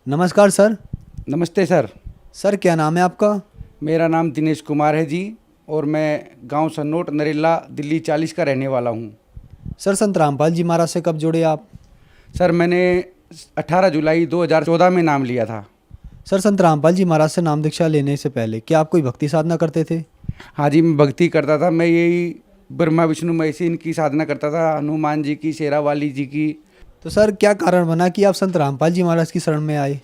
नमस्कार सर। नमस्ते sir. Sir क्या नाम है आपका? मेरा नाम दिनेश कुमार है जी, और मैं गांव सन्नोट नरेला दिल्ली 40 का रहने वाला हूं। सर संत रामपाल जी महाराज से कब जुड़े आप? सर मैंने 18 जुलाई 2014 में नाम लिया था। सर संत रामपाल जी महाराज से नाम दीक्षा लेने से पहले क्या आप कोई भक्ति साधना करते थे? हाँ जी, मैं भक्ति करता था। मैं यही ब्रह्मा विष्णु महेश इनकी साधना करता था, हनुमान जी की, शेरावाली जी की। तो सर क्या कारण बना कि आप संत रामपाल जी महाराज की शरण में आए?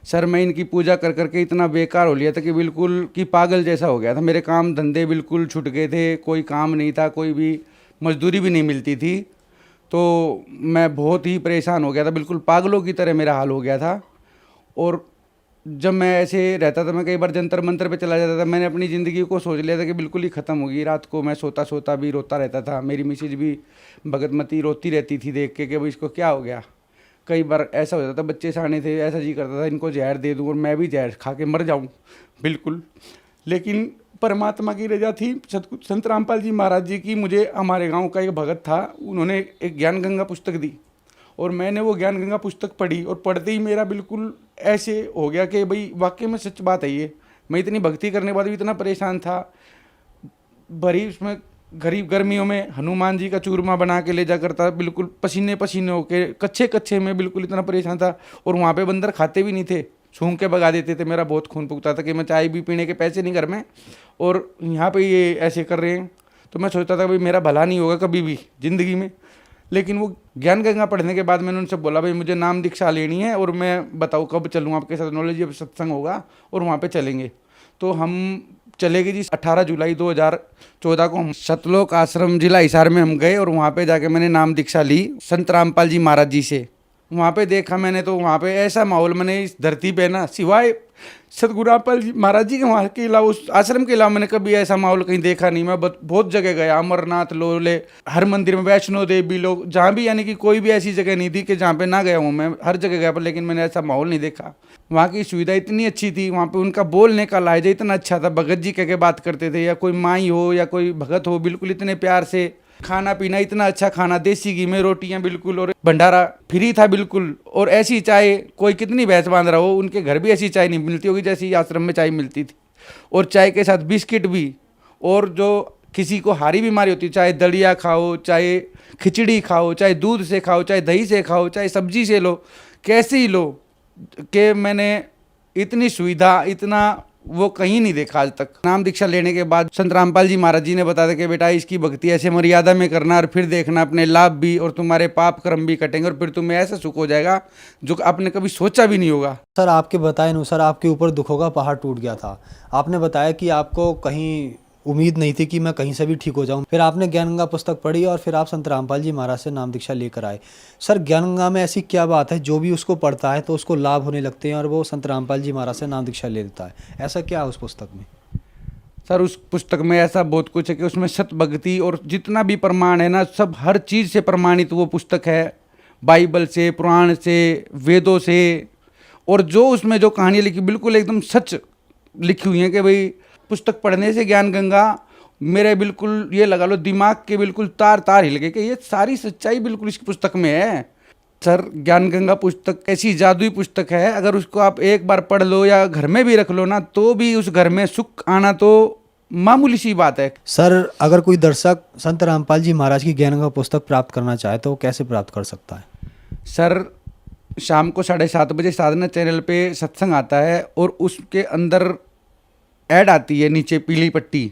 सर मैं इनकी पूजा कर करके इतना बेकार हो लिया था कि बिल्कुल कि पागल जैसा हो गया था। मेरे काम धंधे बिल्कुल छूट गए थे, कोई काम नहीं था, कोई भी मजदूरी भी नहीं मिलती थी। तो मैं बहुत ही परेशान हो गया था, बिल्कुल पागलों की तरह मेरा हाल हो गया था। और जब मैं ऐसे रहता था, मैं कई बार जंतर मंतर पे चला जाता था। मैंने अपनी ज़िंदगी को सोच लिया था कि बिल्कुल ही ख़त्म होगी। रात को मैं सोता सोता भी रोता रहता था। मेरी मिसेज भी भगतमती रोती रहती थी देख के कि भाई इसको क्या हो गया। कई बार ऐसा हो जाता था, बच्चे साने थे, ऐसा जी करता था इनको जहर दे दूँ और मैं भी जहर खा के मर जाऊँ बिल्कुल। लेकिन परमात्मा की रजा थी, संत रामपाल जी महाराज जी की। मुझे हमारे गांव का एक भगत था, उन्होंने एक ज्ञान गंगा पुस्तक दी और मैंने वो ज्ञान गंगा पुस्तक पढ़ी, और पढ़ते ही मेरा बिल्कुल ऐसे हो गया कि भाई वाकई में सच बात है ये। मैं इतनी भक्ति करने के बाद भी इतना परेशान था। भरी उसमें गरीब गर्मियों में हनुमान जी का चूरमा बना के ले जा करता, बिल्कुल पसीने पसीने होके, कच्चे कच्चे में बिल्कुल इतना परेशान था। और वहाँ पे बंदर खाते भी नहीं थे, सूंघ के भगा देते थे। मेरा बहुत खून फूकता था कि मैं चाय भी पीने के पैसे नहीं घर में, और यहाँ पे ये ऐसे कर रहे हैं। तो मैं सोचता था भाई मेरा भला नहीं होगा कभी भी ज़िंदगी में। लेकिन वो ज्ञान गंगा पढ़ने के बाद मैंने उनसे बोला भाई मुझे नाम दीक्षा लेनी है, और मैं बताऊँ कब चलूँ आपके साथ, नॉलेज जब सत्संग होगा और वहाँ पे चलेंगे। तो हम चले गए जी। 18 जुलाई 2014 को हम सतलोक आश्रम जिला हिसार में हम गए, और वहाँ पे जाके मैंने नाम दीक्षा ली संत रामपाल जी महाराज जी से। वहाँ पे देखा मैंने, तो वहाँ पे ऐसा माहौल मैंने इस धरती पे ना, सिवाय सतगुरु रामपाल जी महाराज जी के वहाँ के अलावा, उस आश्रम के अलावा मैंने कभी ऐसा माहौल कहीं देखा नहीं। मैं बहुत जगह गया, अमरनाथ लोले, हर मंदिर में, वैष्णो देवी लोग, जहाँ भी, यानी कि कोई भी ऐसी जगह नहीं थी कि जहाँ पे ना गया हूँ। मैं हर जगह गया पर, लेकिन मैंने ऐसा माहौल नहीं देखा। वहाँ की सुविधा इतनी अच्छी थी, वहाँ पे उनका बोलने का लहजा इतना अच्छा था, भगत जी कह के बात करते थे, या कोई माई हो या कोई भगत हो, बिल्कुल इतने प्यार से। खाना पीना इतना अच्छा खाना, देसी घी में रोटियां बिल्कुल, और भंडारा फ्री था बिल्कुल। और ऐसी चाय, कोई कितनी भैंस बांध रहा हो, उनके घर भी ऐसी चाय नहीं मिलती होगी जैसी आश्रम में चाय मिलती थी। और चाय के साथ बिस्किट भी। और जो किसी को हारी बीमारी होती है, चाहे दलिया खाओ, चाहे खिचड़ी खाओ, चाहे दूध से खाओ, चाहे दही से खाओ, चाहे सब्जी से लो, कैसे ही लो, कि मैंने इतनी सुविधा, इतना वो कहीं नहीं देखा आज तक। नाम दीक्षा लेने के बाद संत रामपाल जी महाराज जी ने बताया कि बेटा इसकी भक्ति ऐसे मर्यादा में करना, और फिर देखना अपने लाभ भी और तुम्हारे पाप कर्म भी कटेंगे, और फिर तुम्हें ऐसा सुख हो जाएगा जो आपने कभी सोचा भी नहीं होगा। सर आपके बताए अनुसार आपके ऊपर दुखों का पहाड़ टूट गया था। आपने बताया कि आपको कहीं उम्मीद नहीं थी कि मैं कहीं से भी ठीक हो जाऊं। फिर आपने ज्ञान गंगा पुस्तक पढ़ी और फिर आप संत रामपाल जी महाराज से नाम दीक्षा लेकर आए। सर ज्ञान गंगा में ऐसी क्या बात है जो भी उसको पढ़ता है तो उसको लाभ होने लगते हैं और वो संत रामपाल जी महाराज से नाम दीक्षा ले लेता है? ऐसा क्या है उस पुस्तक में? सर उस पुस्तक में ऐसा बहुत कुछ है कि उसमें सत भक्ति और जितना भी प्रमाण है ना, सब हर चीज़ से प्रमाणित वो पुस्तक है। बाइबल से, पुराण से, वेदों से। और जो उसमें जो कहानियाँ लिखी, बिल्कुल एकदम सच लिखी हुई हैं कि भाई पुस्तक पढ़ने से ज्ञान गंगा मेरे बिल्कुल ये लगा लो दिमाग के बिल्कुल तार तार हिल गए कि ये सारी सच्चाई बिल्कुल इस पुस्तक में है। सर ज्ञान गंगा पुस्तक ऐसी जादुई पुस्तक है, अगर उसको आप एक बार पढ़ लो या घर में भी रख लो ना, तो भी उस घर में सुख आना तो मामूली सी बात है। सर अगर कोई दर्शक संत रामपाल जी महाराज की ज्ञान गंगा पुस्तक प्राप्त करना चाहे तो वो कैसे प्राप्त कर सकता है? सर शाम को 7:30 बजे साधना चैनल पे सत्संग आता है, और उसके अंदर ऐड आती है नीचे पीली पट्टी,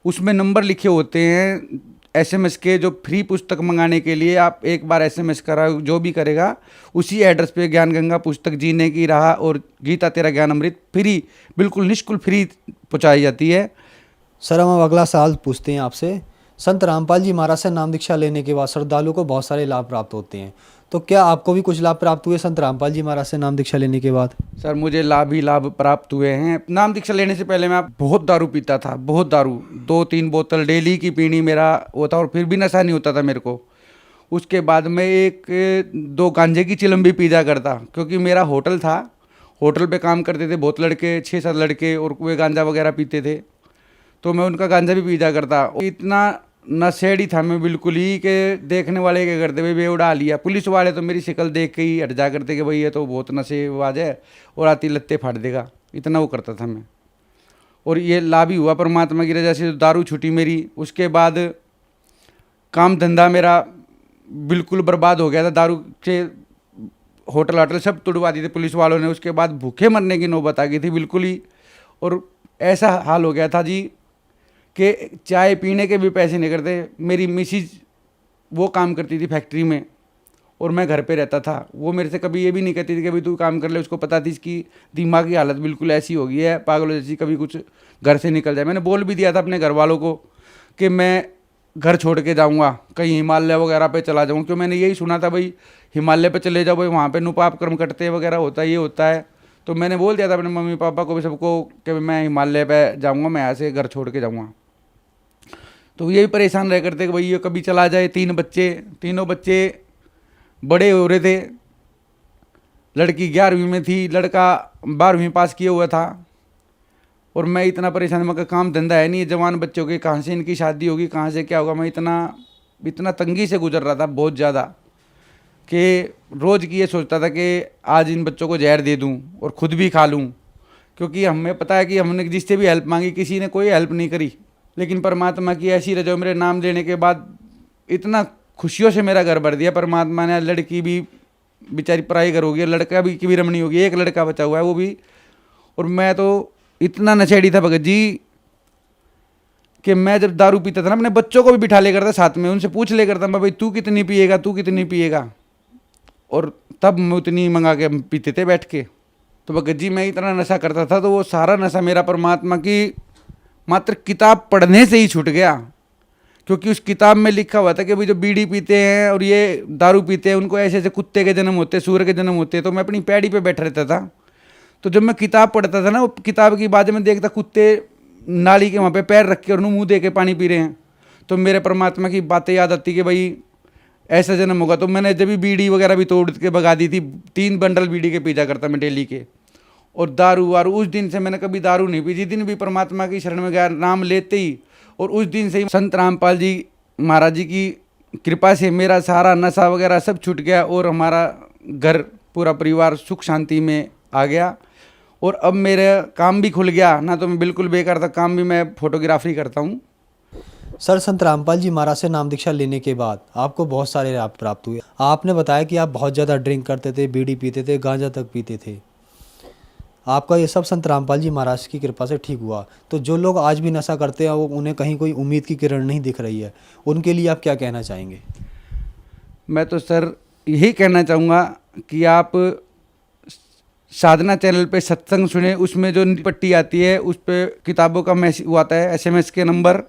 उसमें नंबर लिखे होते हैं एसएमएस के, जो फ्री पुस्तक मंगाने के लिए आप एक बार एसएमएस करा, जो भी करेगा उसी एड्रेस पे ज्ञान गंगा पुस्तक, जीने की राह और गीता तेरा ज्ञान अमृत फ्री, बिल्कुल निःशुल्क फ्री पहुंचाई जाती है। सर हम अब अगला सवाल पूछते हैं आपसे। संत रामपाल जी महाराज से नाम दीक्षा लेने के बाद श्रद्धालु को बहुत सारे लाभ प्राप्त होते हैं, तो क्या आपको भी कुछ लाभ प्राप्त हुए संत रामपाल जी महाराज से नाम दीक्षा लेने के बाद? सर मुझे लाभ ही लाभ प्राप्त हुए हैं। नाम दीक्षा लेने से पहले मैं बहुत दारू पीता था, बहुत दारू, 2-3 बोतल डेली की पीनी मेरा वो था, और फिर भी नशा नहीं होता था मेरे को। उसके बाद में 1-2 गांजे की चिलम भी पी जा करता, क्योंकि मेरा होटल था, होटल पे काम करते थे बहुत लड़के, 6-7 लड़के, और वे गांजा वगैरह पीते थे, तो मैं उनका गांजा भी पी जा करता। इतना नशेड़ी था मैं बिल्कुल ही, कि देखने वाले क्या करते भाई उड़ा लिया। पुलिस वाले तो मेरी शक्ल देख के ही हट जा करते कि भाई ये तो बहुत नशेबाज है और आती लत्ते फाड़ देगा, इतना वो करता था मैं। और ये लाभ ही हुआ परमात्मा की रजा से, दारू छूटी मेरी। उसके बाद काम धंधा मेरा बिल्कुल बर्बाद हो गया था, दारू से होटल वाटल सब तुड़वा दिए थे पुलिस वालों ने। उसके बाद भूखे मरने की नौबत आ गई थी बिल्कुल ही। और ऐसा हाल हो गया था जी कि चाय पीने के भी पैसे नहीं करते। मेरी मिसिज वो काम करती थी फैक्ट्री में और मैं घर पे रहता था। वो मेरे से कभी ये भी नहीं कहती थी कि भाई तू काम कर ले। उसको पता थी इसकी दिमागी हालत बिल्कुल ऐसी हो गई है पागलों जैसी, कभी कुछ घर से निकल जाए। मैंने बोल भी दिया था अपने घर वालों को कि मैं घर छोड़ के जाऊंगा, कहीं हिमालय वगैरह पे चला जाऊंगा, क्यों मैंने यही सुना था भाई हिमालय पे चले जाओ भाई, वहाँ पे नुपाप कर्म कटते वगैरह होता है, ये होता है। तो मैंने बोल दिया था अपने मम्मी पापा को भी, सबको, कि मैं हिमालय पे जाऊँगा, मैं यहाँ से घर छोड़ के जाऊँगा। तो यही परेशान रह करते कि भाई ये कभी चला जाए। तीनों बच्चे बड़े हो रहे थे। लड़की 11वीं में थी, लड़का 12वीं पास किया हुआ था। और मैं इतना परेशान, मैं काम धंधा है नहीं, जवान बच्चों के कहाँ से इनकी शादी होगी, कहाँ से क्या होगा। मैं इतना तंगी से गुजर रहा था बहुत ज़्यादा, कि रोज़ की ये सोचता था कि आज इन बच्चों को जहर दे दूं और ख़ुद भी खा लूं। क्योंकि हमें पता है कि हमने जिससे भी हेल्प मांगी किसी ने कोई हेल्प नहीं करी। लेकिन परमात्मा की ऐसी रजा, मेरे नाम लेने के बाद इतना खुशियों से मेरा घर भर दिया परमात्मा ने। लड़की भी बेचारी पढ़ाई घर हो गई, लड़का भी की भी रमणी हो गई, एक लड़का बचा हुआ है वो भी। और मैं तो इतना नशेड़ी था भगत जी कि मैं जब दारू पीता था ना, अपने बच्चों को भी बिठा ले करता साथ में, उनसे पूछ ले करता मैं भाई तू कितनी पिएगा। और तब मैं उतनी मंगा के पीते थे बैठ के। तो भगत जी मैं इतना नशा करता था, तो वो सारा नशा मेरा परमात्मा की मात्र किताब पढ़ने से ही छूट गया। क्योंकि उस किताब में लिखा हुआ था कि भाई जो बीड़ी पीते हैं और ये दारू पीते हैं उनको ऐसे ऐसे कुत्ते के जन्म होते हैं, सूअर के जन्म होते हैं। तो मैं अपनी पैड़ी पे बैठ रहता था। तो जब मैं किताब पढ़ता था ना, वो किताब की बाद में देखता कुत्ते नाली के वहाँ पे पैर रख के और मुँह दे के पानी पी रहे हैं। तो मेरे परमात्मा की बातें याद आती कि भाई ऐसा जन्म होगा। तो मैंने जब भी बीड़ी वगैरह भी तोड़ के भगा दी थी। 3 बंडल बीड़ी के पीजा करता मैं डेली के। और दारू वारू उस दिन से मैंने कभी दारू नहीं पी। जिस दिन भी परमात्मा की शरण में गया, नाम लेते ही, और उस दिन से ही संत रामपाल जी महाराज जी की कृपा से मेरा सारा नशा वगैरह सब छूट गया और हमारा घर पूरा परिवार सुख शांति में आ गया। और अब मेरा काम भी खुल गया ना, तो मैं बिल्कुल बेकार था, काम भी मैं फोटोग्राफी करता हूँ। सर, संत रामपाल जी महाराज से नाम दीक्षा लेने के बाद आपको बहुत सारे लाभ प्राप्त हुए। आपने बताया कि आप बहुत ज़्यादा ड्रिंक करते थे, बीड़ी पीते थे, गांजा तक पीते थे। आपका ये सब संत रामपाल जी महाराज की कृपा से ठीक हुआ। तो जो लोग आज भी नशा करते हैं, वो उन्हें कहीं कोई उम्मीद की किरण नहीं दिख रही है, उनके लिए आप क्या कहना चाहेंगे? मैं तो सर यही कहना चाहूँगा कि आप साधना चैनल पे सत्संग सुने। उसमें जो पट्टी आती है उस पर किताबों का मैसेज वो आता है, SMS के नंबर।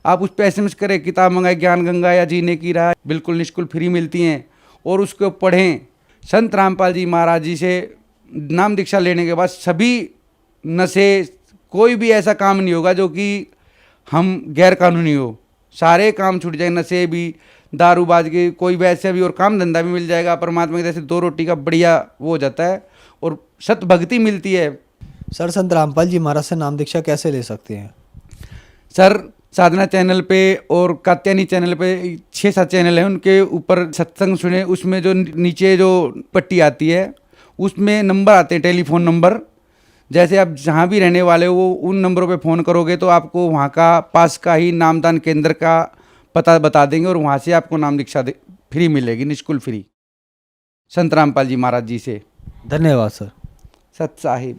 आप उस पर SMS करें, किताब मंगाए, ज्ञान गंगा या जीने की राह, बिल्कुल निःशुल्क फ्री मिलती हैं। और उसको पढ़ें। संत रामपाल जी महाराज जी से नाम दीक्षा लेने के बाद सभी नशे, कोई भी ऐसा काम नहीं होगा जो कि हम गैर कानूनी हो। सारे काम छूट जाए, नशे भी, दारूबाज के, कोई वैसे भी, और काम धंधा भी मिल जाएगा। परमात्मा की जैसे 2 रोटी का बढ़िया वो हो जाता है और सत भक्ति मिलती है। सर, संत रामपाल जी महाराज से नाम दीक्षा कैसे ले सकते हैं? सर, साधना चैनल पे और कात्यायनी चैनल पे 6-7 चैनल हैं, उनके ऊपर सत्संग सुने। उसमें जो नीचे जो पट्टी आती है उसमें नंबर आते हैं, टेलीफोन नंबर। जैसे आप जहाँ भी रहने वाले हो, वो उन नंबरों पे फ़ोन करोगे तो आपको वहाँ का पास का ही नामदान केंद्र का पता बता देंगे और वहाँ से आपको नाम दीक्षा फ्री मिलेगी, निःशुल्क फ्री, संत रामपाल जी महाराज जी से। धन्यवाद सर। सत साहिब।